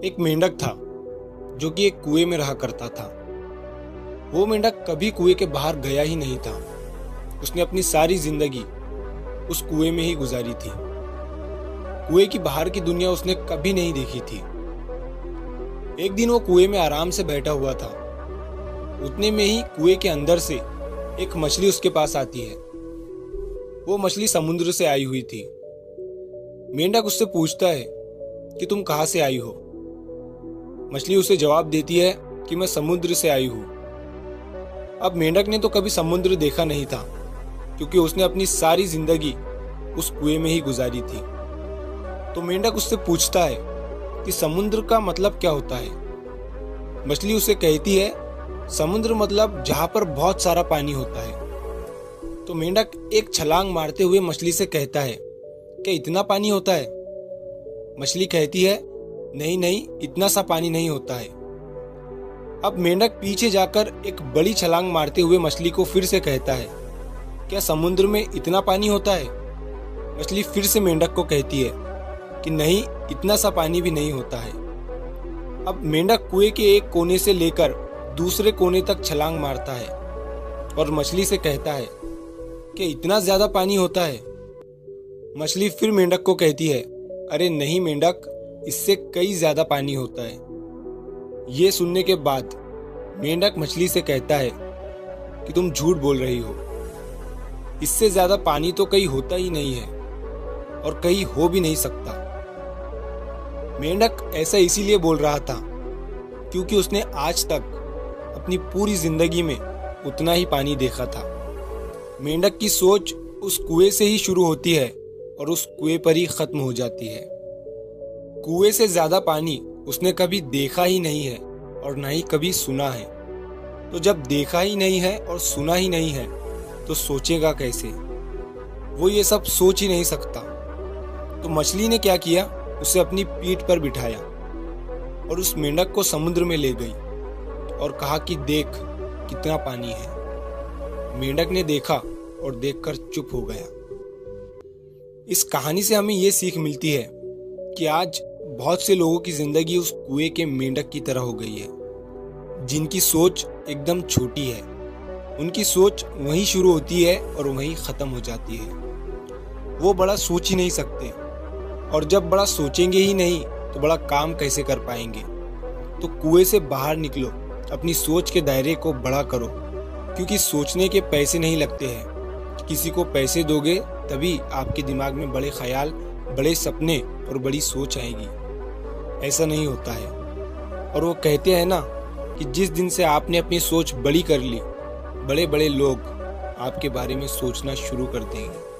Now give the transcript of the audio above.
एक मेंढक था जो कि एक कुएं में रहा करता था। वो मेंढक कभी कुएं के बाहर गया ही नहीं था। उसने अपनी सारी जिंदगी उस कुएं में ही गुजारी थी। कुएं की बाहर की दुनिया उसने कभी नहीं देखी थी। एक दिन वो कुएं में आराम से बैठा हुआ था। उतने में ही कुएं के अंदर से एक मछली उसके पास आती है। वो मछली समुद्र से आई हुई थी। मेंढक उससे पूछता है कि तुम कहाँ से आई हो। मछली उसे जवाब देती है कि मैं समुद्र से आई हूं। अब मेंढक ने तो कभी समुद्र देखा नहीं था, क्योंकि उसने अपनी सारी जिंदगी उस कुएं में ही गुजारी थी। तो मेंढक उससे पूछता है कि समुद्र का मतलब क्या होता है। मछली उसे कहती है, समुद्र मतलब जहां पर बहुत सारा पानी होता है। तो मेंढक एक छलांग मारते हुए मछली से कहता है कि इतना पानी होता है। मछली कहती है, नहीं नहीं, इतना सा पानी नहीं होता है। अब मेंढक पीछे जाकर एक बड़ी छलांग मारते हुए मछली को फिर से कहता है, क्या समुद्र में इतना पानी होता है। मछली फिर से मेंढक को कहती है कि नहीं, इतना सा पानी भी नहीं होता है। अब मेंढक कुएं के एक कोने से लेकर दूसरे कोने तक छलांग मारता है और मछली से कहता है कि इतना ज्यादा पानी होता है। मछली फिर मेंढक को कहती है, अरे नहीं मेंढक, इससे कई ज्यादा पानी होता है। ये सुनने के बाद मेंढक मछली से कहता है कि तुम झूठ बोल रही हो। इससे ज्यादा पानी तो कहीं होता ही नहीं है और कहीं हो भी नहीं सकता। मेंढक ऐसा इसीलिए बोल रहा था क्योंकि उसने आज तक अपनी पूरी जिंदगी में उतना ही पानी देखा था। मेंढक की सोच उस कुएं से ही शुरू होती है और उस कुएं पर ही खत्म हो जाती है। कुएं से ज्यादा पानी उसने कभी देखा ही नहीं है और ना ही कभी सुना है। तो जब देखा ही नहीं है और सुना ही नहीं है तो सोचेगा कैसे। वो ये सब सोच ही नहीं सकता। तो मछली ने क्या किया, उसे अपनी पीठ पर बिठाया और उस मेंढक को समुद्र में ले गई और कहा कि देख कितना पानी है। मेंढक ने देखा और देखकर चुप हो गया। इस कहानी से हमें ये सीख मिलती है कि आज बहुत से लोगों की जिंदगी उस कुएं के मेंढक की तरह हो गई है, जिनकी सोच एकदम छोटी है। उनकी सोच वहीं शुरू होती है और वहीं खत्म हो जाती है। वो बड़ा सोच ही नहीं सकते, और जब बड़ा सोचेंगे ही नहीं तो बड़ा काम कैसे कर पाएंगे। तो कुएं से बाहर निकलो, अपनी सोच के दायरे को बड़ा करो, क्योंकि सोचने के पैसे नहीं लगते हैं। किसी को पैसे दोगे तभी आपके दिमाग में बड़े ख्याल, बड़े सपने और बड़ी सोच आएगी। ऐसा नहीं होता है। और वो कहते हैं ना कि जिस दिन से आपने अपनी सोच बड़ी कर ली, बड़े बड़े लोग आपके बारे में सोचना शुरू कर देंगे।